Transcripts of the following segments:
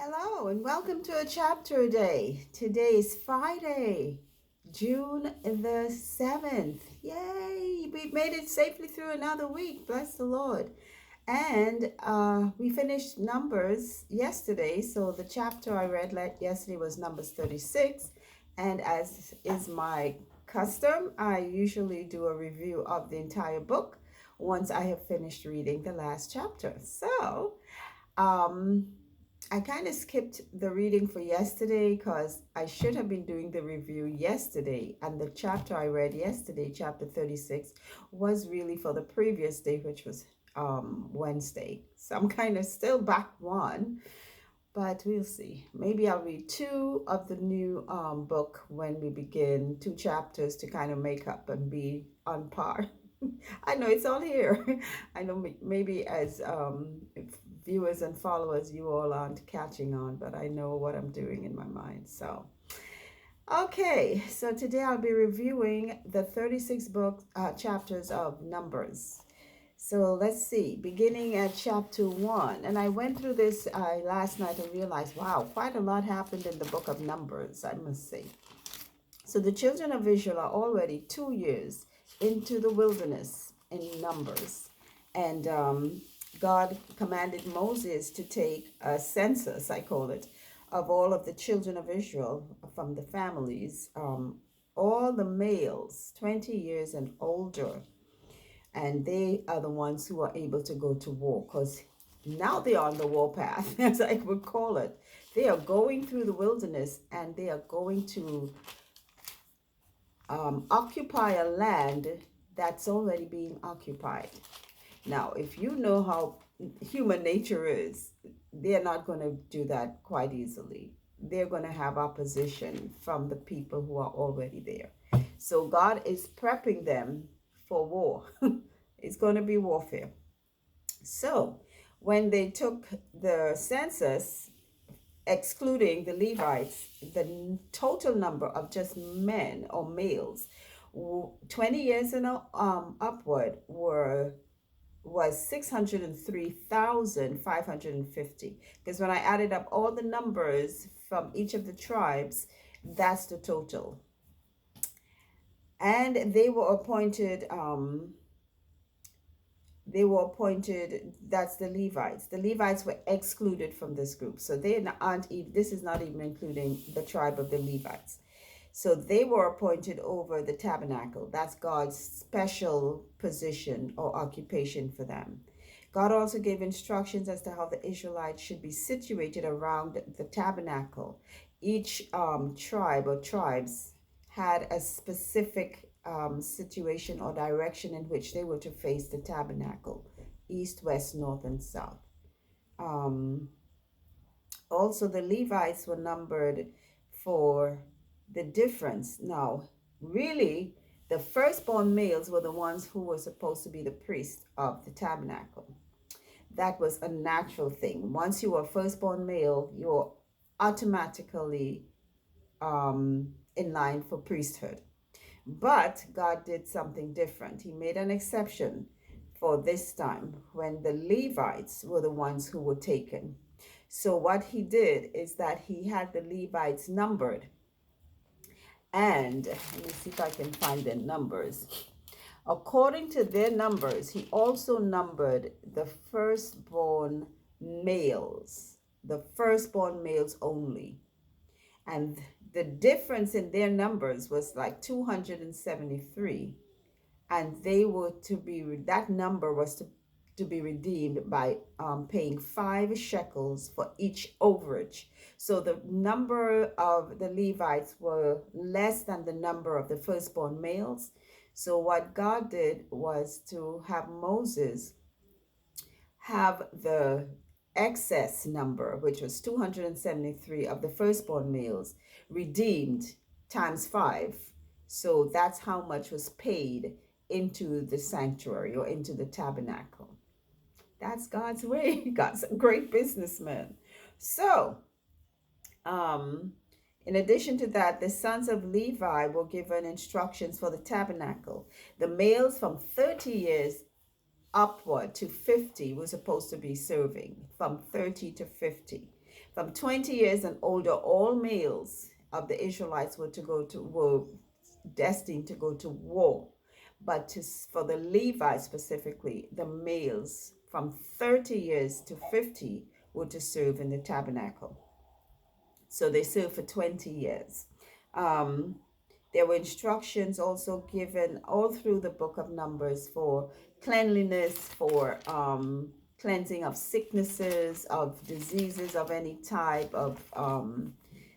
Hello and welcome to a chapter a day. Today is Friday, June the 7th. Yay! We made it safely through another week. Bless the Lord. And we finished Numbers yesterday. So the chapter I read yesterday was Numbers 36. And as is my custom, I usually do a review of the entire book once I have finished reading the last chapter. Um, I kind of skipped the reading for yesterday because I should have been doing the review yesterday. And the chapter I read yesterday, chapter 36, was really for the previous day, which was Wednesday. So I'm kind of still back one, but we'll see. Maybe I'll read two of the new book when we begin, two chapters to kind of make up and be on par. I know it's all here. I know maybe as viewers and followers, you all aren't catching on, but I know what I'm doing in my mind. So, okay, so today I'll be reviewing the 36 book chapters of Numbers. So let's see, beginning at chapter 1. And I went through this last night and realized, wow, quite a lot happened in the book of Numbers, I must say. So the children of Israel are already 2 years into the wilderness in Numbers. And God commanded Moses to take a census, I call it, of all of the children of Israel from the families, all the males, 20 years and older. And they are the ones who are able to go to war because now they're on the war path, as I would call it. They are going through the wilderness and they are going to occupy a land that's already being occupied. Now, if you know how human nature is, they're not going to do that quite easily. They're going to have opposition from the people who are already there. So God is prepping them for war. It's going to be warfare. So when they took the census, excluding the Levites, the total number of just men or males, 20 years and upward was 603,550. Because when I added up all the numbers from each of the tribes, that's the total. And they were appointed, that's the Levites. The Levites were excluded from this group. So this is not even including the tribe of the Levites. So they were appointed over the tabernacle. That's God's special position or occupation for them. God also gave instructions as to how the Israelites should be situated around the tabernacle. Each tribe or tribes had a specific situation or direction in which they were to face the tabernacle: east, west, north, and south. Um, Also, the Levites were numbered for the difference. Now, really, the firstborn males were the ones who were supposed to be the priests of the tabernacle. That was a natural thing. Once you were firstborn male, you were automatically in line for priesthood. But God did something different. He made an exception for this time when the Levites were the ones who were taken. So what he did is that he had the Levites numbered. And let me see if I can find their numbers. According to their numbers, he also numbered the firstborn males only. And the difference in their numbers was like 273. And that number was to be redeemed by paying 5 shekels for each overage. So the number of the Levites were less than the number of the firstborn males. So what God did was to have Moses have the excess number, which was 273 of the firstborn males, redeemed times 5. So that's how much was paid into the sanctuary or into the tabernacle. That's God's way. God's a great businessman. So, in addition to that, the sons of Levi were given instructions for the tabernacle. The males from 30 years upward to 50 were supposed to be serving, from 30 to 50. From 20 years and older, all males of the Israelites were destined to go to war. But for the Levites specifically, the males from 30 years to 50 were to serve in the tabernacle. So they served for 20 years. Um, there were instructions also given all through the book of Numbers for cleanliness, for cleansing of sicknesses, of diseases of any type, of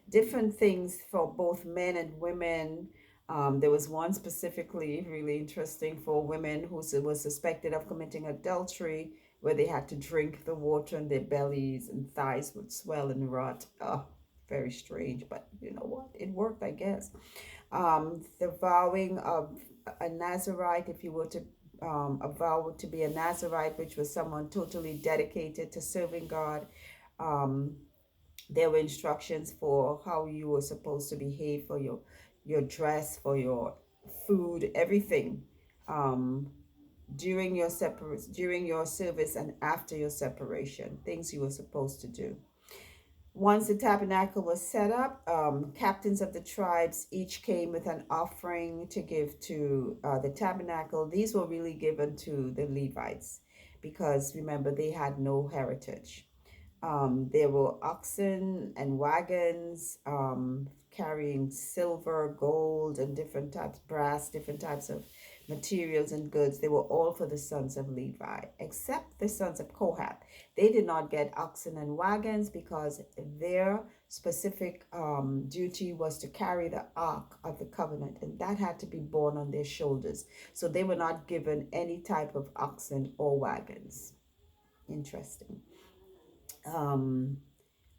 different things for both men and women. There was one specifically really interesting for women who was suspected of committing adultery, where they had to drink the water and their bellies and thighs would swell and rot. Oh, very strange, but you know what? It worked, I guess. The vowing of a Nazarite, if you were to a vow to be a Nazarite, which was someone totally dedicated to serving God. Um, there were instructions for how you were supposed to behave, for your dress, for your food, everything. Um, during your service and after your separation, things you were supposed to do. Once the tabernacle was set up, captains of the tribes each came with an offering to give to the tabernacle. These were really given to the Levites because remember, they had no heritage. There were oxen and wagons carrying silver, gold, and different types, brass, different types of materials and goods. They were all for the sons of Levi, except the sons of Kohath. They did not get oxen and wagons because their specific duty was to carry the ark of the covenant, and that had to be borne on their shoulders. So they were not given any type of oxen or wagons. Interesting.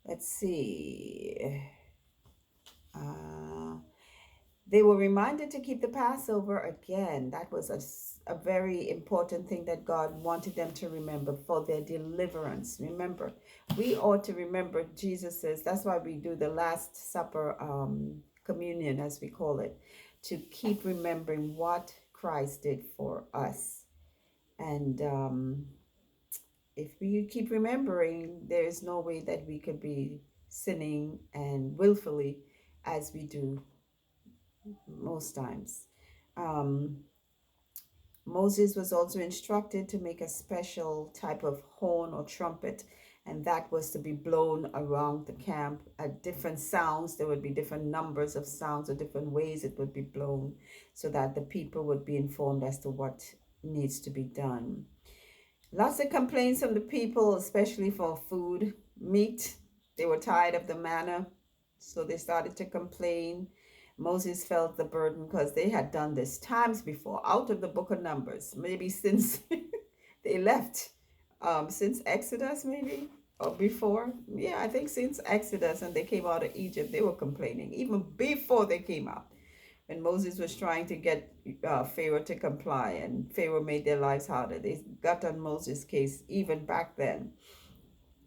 Let's see. They were reminded to keep the Passover again. That was a very important thing that God wanted them to remember for their deliverance. Remember, we ought to remember Jesus says, that's why we do the Last Supper communion, as we call it, to keep remembering what Christ did for us. And if we keep remembering, there is no way that we could be sinning and willfully as we do most times. Moses was also instructed to make a special type of horn or trumpet, and that was to be blown around the camp at different sounds. There would be different numbers of sounds or different ways it would be blown so that the people would be informed as to what needs to be done. Lots of complaints from the people, especially for food, meat. They were tired of the manna, so they started to complain. Moses felt the burden because they had done this times before, out of the book of Numbers, maybe since they left, since Exodus maybe, or before. Yeah, I think since Exodus and they came out of Egypt, they were complaining, even before they came out. When Moses was trying to get Pharaoh to comply, and Pharaoh made their lives harder. They got on Moses' case even back then.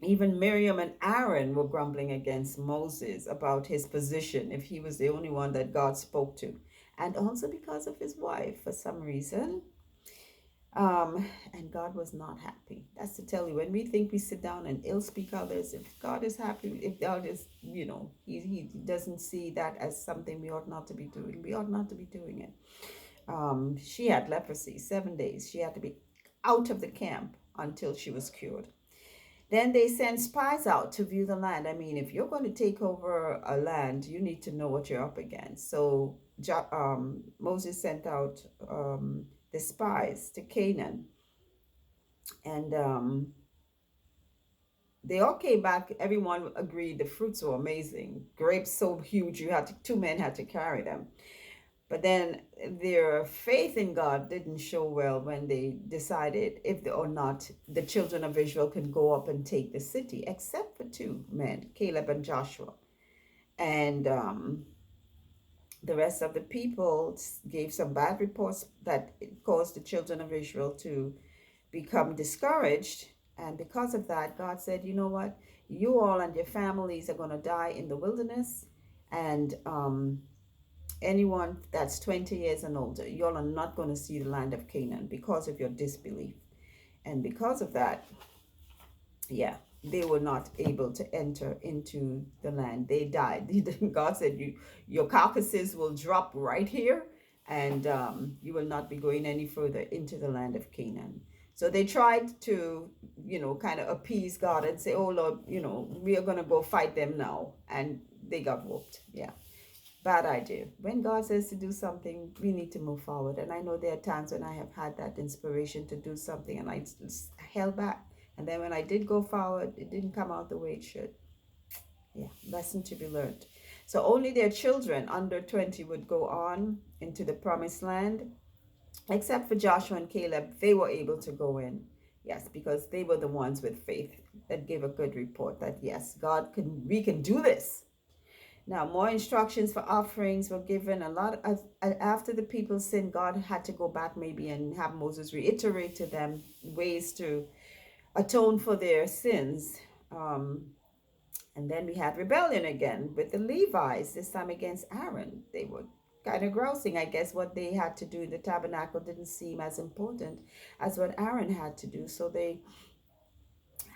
Even Miriam and Aaron were grumbling against Moses about his position, if he was the only one that God spoke to. And also because of his wife, for some reason. And God was not happy. That's to tell you, when we think we sit down and ill speak others, if God is happy, if God is, he doesn't see that as something we ought not to be doing. We ought not to be doing it. She had leprosy, 7 days. She had to be out of the camp until she was cured. Then they sent spies out to view the land. I mean, if you're going to take over a land, you need to know what you're up against. So Moses sent out the spies to Canaan, and they all came back. Everyone agreed the fruits were amazing. Grapes so huge, two men had to carry them. But then their faith in God didn't show well when they decided if or not the children of Israel can go up and take the city, except for two men, Caleb and Joshua. And the rest of the people gave some bad reports that it caused the children of Israel to become discouraged. And because of that, God said, you know what? You all and your families are going to die in the wilderness. And anyone that's 20 years and older, y'all are not going to see the land of Canaan because of your disbelief. And because of that, yeah, they were not able to enter into the land. They died. God said, your carcasses will drop right here, and you will not be going any further into the land of Canaan. So they tried to, kind of appease God and say, oh Lord, we are going to go fight them now. And they got whooped. Yeah. Bad idea. When God says to do something, we need to move forward. And I know there are times when I have had that inspiration to do something and I held back. And then when I did go forward, it didn't come out the way it should. Yeah, lesson to be learned. So only their children under 20 would go on into the promised land, except for Joshua and Caleb. They were able to go in. Yes, because they were the ones with faith that gave a good report that yes, we can do this. Now, more instructions for offerings were given. A lot of, after the people sinned, God had to go back maybe and have Moses reiterate to them ways to atone for their sins. And then we had rebellion again with the Levites, this time against Aaron. They were kind of grousing. I guess what they had to do in the tabernacle didn't seem as important as what Aaron had to do. So they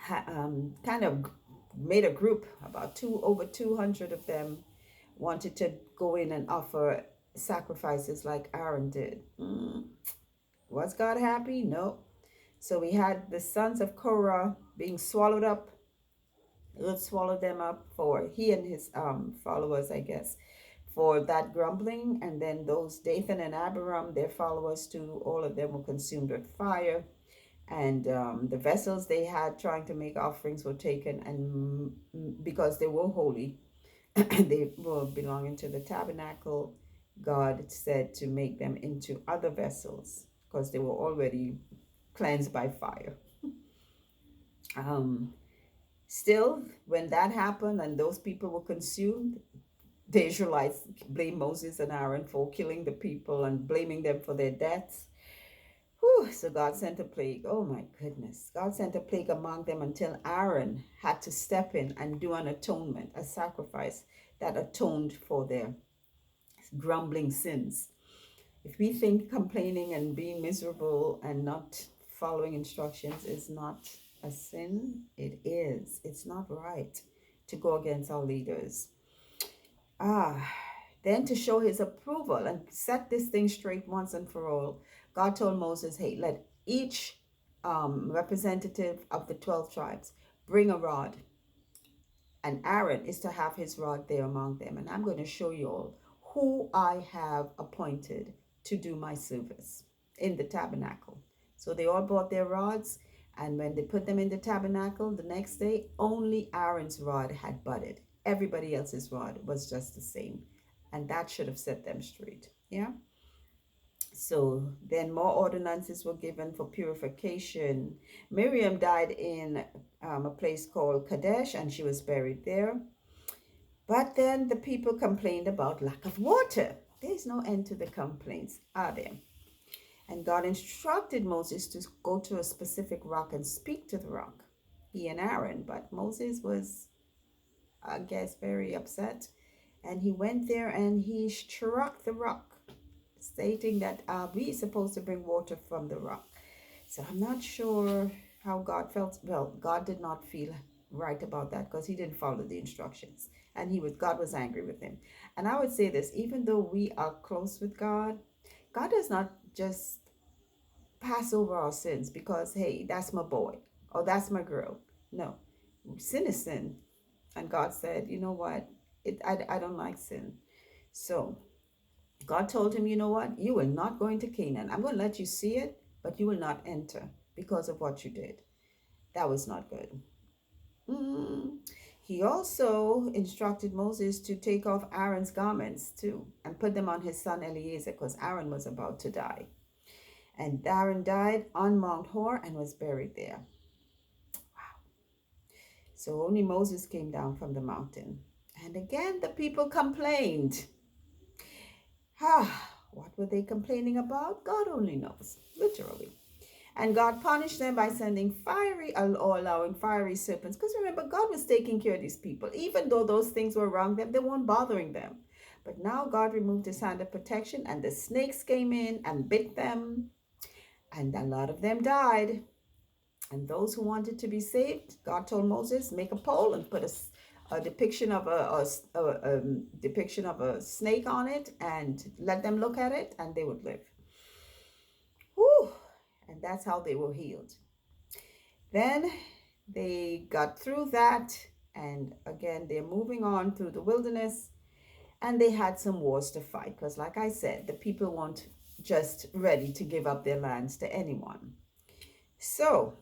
kind of made a group, about over 200 of them wanted to go in and offer sacrifices like Aaron did. Was God happy? No. So we had the sons of Korah being swallowed up. It swallowed them up for he and his followers, I guess, for that grumbling. And then those Dathan and Abiram, their followers too, all of them were consumed with fire. And the vessels they had trying to make offerings were taken, and because they were holy, they were belonging to the tabernacle, God said to make them into other vessels because they were already cleansed by fire. Still, when that happened and those people were consumed, the Israelites blamed Moses and Aaron for killing the people and blaming them for their deaths. Whew, so God sent a plague. Oh my goodness. God sent a plague among them until Aaron had to step in and do an atonement, a sacrifice that atoned for their grumbling sins. If we think complaining and being miserable and not following instructions is not a sin, it is. It's not right to go against our leaders. Then to show his approval and set this thing straight once and for all, God told Moses, hey, let each representative of the 12 tribes bring a rod. And Aaron is to have his rod there among them. And I'm going to show you all who I have appointed to do my service in the tabernacle. So they all brought their rods. And when they put them in the tabernacle the next day, only Aaron's rod had budded. Everybody else's rod was just the same. And that should have set them straight. Yeah. So then more ordinances were given for purification. Miriam died in a place called Kadesh, and she was buried there. But then the people complained about lack of water. There's no end to the complaints, are there? And God instructed Moses to go to a specific rock and speak to the rock, he and Aaron. But Moses was, I guess, very upset. And he went there and he struck the rock, stating that we are supposed to bring water from the rock. So I'm not sure how God felt. Well, God did not feel right about that because he didn't follow the instructions. And God was angry with him. And I would say this, even though we are close with God, God does not just pass over our sins because, hey, that's my boy or that's my girl. No, sin is sin. And God said, you know what? I don't like sin. So God told him, you know what? You will not go into Canaan. I'm going to let you see it, but you will not enter because of what you did. That was not good. He also instructed Moses to take off Aaron's garments too and put them on his son Eleazar because Aaron was about to die. And Aaron died on Mount Hor and was buried there. Wow. So only Moses came down from the mountain. And again, the people complained. What were they complaining about? God only knows, literally. And God punished them by sending allowing fiery serpents. Because remember, God was taking care of these people. Even though those things were wrong them, they weren't bothering them. But now God removed his hand of protection and the snakes came in and bit them. And a lot of them died. And those who wanted to be saved, God told Moses, make a pole and put a depiction of a depiction of a snake on it, and let them look at it, and they would live. Whew. And that's how they were healed. Then they got through that, and again, they're moving on through the wilderness, and they had some wars to fight because, like I said, the people weren't just ready to give up their lands to anyone. So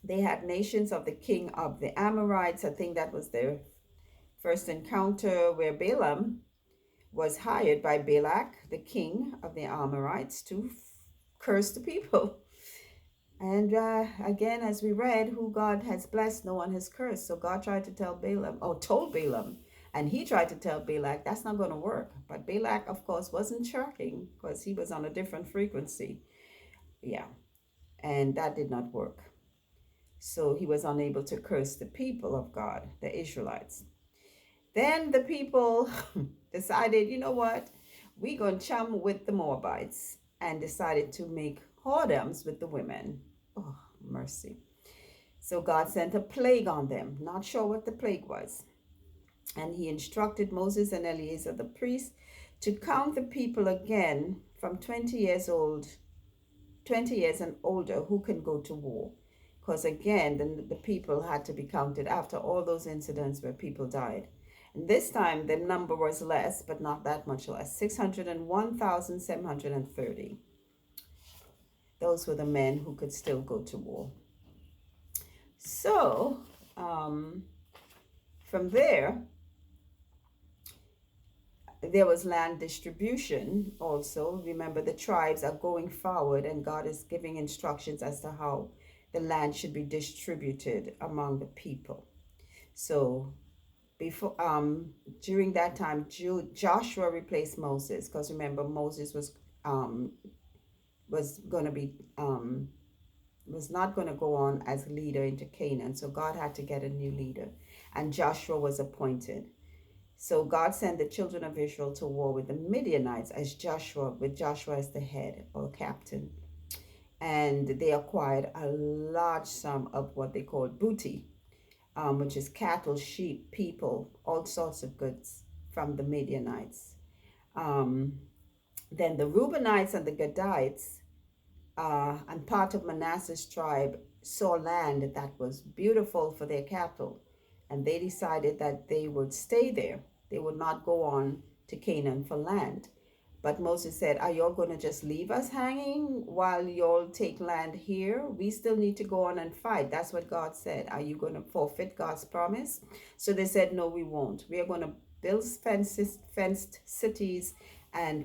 they had nations of the king of the Amorites. I think that was their first encounter, where Balaam was hired by Balak, the king of the Amorites, to curse the people. And again, as we read, who God has blessed, no one has cursed. So God tried to tell Balaam, or told Balaam, and he tried to tell Balak, that's not going to work. But Balak, of course, wasn't shirking because he was on a different frequency. Yeah, and that did not work. So he was unable to curse the people of God, the Israelites. Then the people decided, you know what? We're going to chum with the Moabites, and decided to make whoredoms with the women. Oh, mercy. So God sent a plague on them. Not sure what the plague was. And he instructed Moses and Eleazar the priest to count the people again from 20 years old, 20 years and older, who can go to war. Because again, the people had to be counted after all those incidents where people died. And this time the number was less, but not that much less, 601,730. Those were the men who could still go to war. So from there was land distribution also. Remember, the tribes are going forward, and God is giving instructions as to how the land should be distributed among the people. So before during that time, Joshua replaced Moses, because remember, Moses was going to be was not going to go on as leader into Canaan. So God had to get a new leader, and Joshua was appointed. So God sent the children of Israel to war with the Midianites with Joshua as the head or captain. And they acquired a large sum of what they called booty, which is cattle, sheep, people, all sorts of goods from the Midianites. Then the Reubenites and the Gadites and part of Manasseh's tribe saw land that was beautiful for their cattle, and they decided that they would stay there. They would not go on to Canaan for land. But Moses said, are y'all going to just leave us hanging while y'all take land here? We still need to go on and fight. That's what God said. Are you going to forfeit God's promise? So they said, no, we won't. We are going to build fenced cities and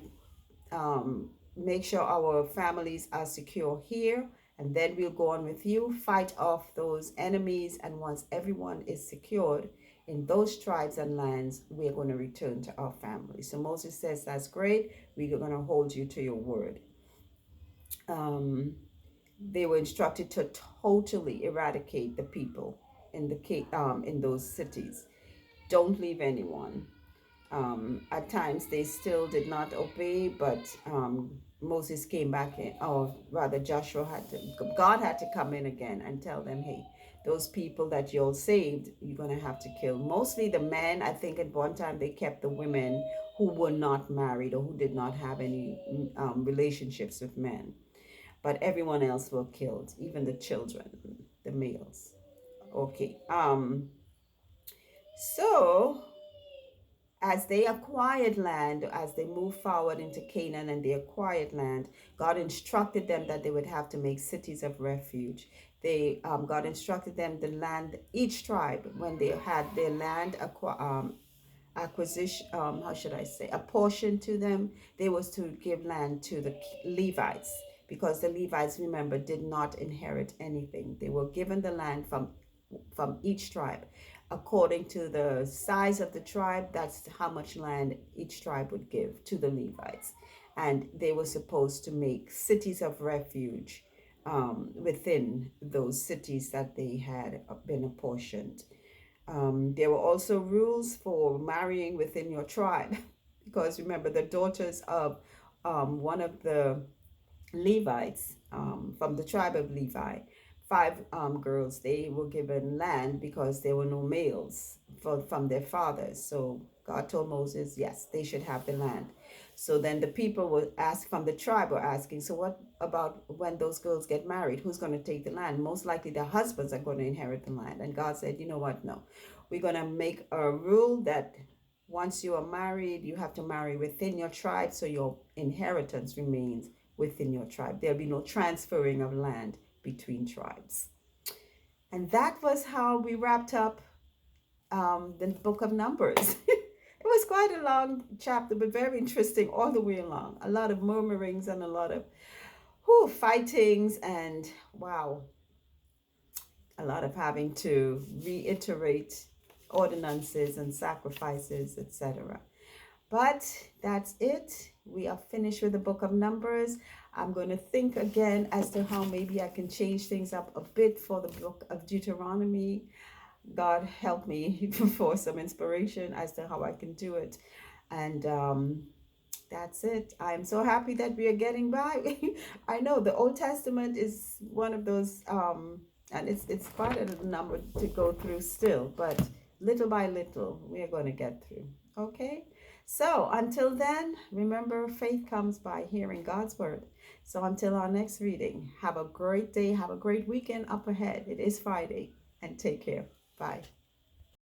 make sure our families are secure here, and then we'll go on with you, fight off those enemies, and once everyone is secured in those tribes and lands, we're going to return to our family. So Moses says, that's great, we're going to hold you to your word. They were instructed to totally eradicate the people in those cities. Don't leave anyone. At times they still did not obey, but Moses came back in, or rather God had to come in again and tell them, hey, those people that you all saved, you're going to have to kill. Mostly the men. I think at one time they kept the women who were not married or who did not have any relationships with men. But everyone else were killed, even the children, the males. Okay. So as they acquired land, as they moved forward into Canaan and they acquired land, God instructed them that they would have to make cities of refuge. God instructed them the land, each tribe, when they had their land acquisition, how should I say, apportioned to them, they was to give land to the Levites, because the Levites, remember, did not inherit anything. They were given the land from each tribe. According to the size of the tribe, that's how much land each tribe would give to the Levites. And they were supposed to make cities of refuge within those cities that they had been apportioned. There were also rules for marrying within your tribe, because remember, the daughters of one of the Levites from the tribe of Levi five girls, they were given land because there were no males from their fathers. So God told Moses, yes, they should have the land. So then the people were asked from the tribe were asking, so what about when those girls get married? Who's going to take the land? Most likely their husbands are going to inherit the land. And God said, you know what? No, we're going to make a rule that once you are married, you have to marry within your tribe so your inheritance remains within your tribe. There'll be no transferring of land between tribes. And that was how we wrapped up the book of Numbers. It was quite a long chapter, but very interesting all the way along. A lot of murmurings and a lot of fightings, and wow, a lot of having to reiterate ordinances and sacrifices, etc. But that's it. We are finished with the book of Numbers. I'm going to think again as to how maybe I can change things up a bit for the book of Deuteronomy. God help me for some inspiration as to how I can do it. And that's it. I'm so happy that we are getting by. I know the Old Testament is one of those, and it's quite a number to go through still, but little by little, we are going to get through. Okay? So until then, remember, faith comes by hearing God's word. So until our next reading, have a great day, have a great weekend up ahead. It is Friday, and take care. Bye.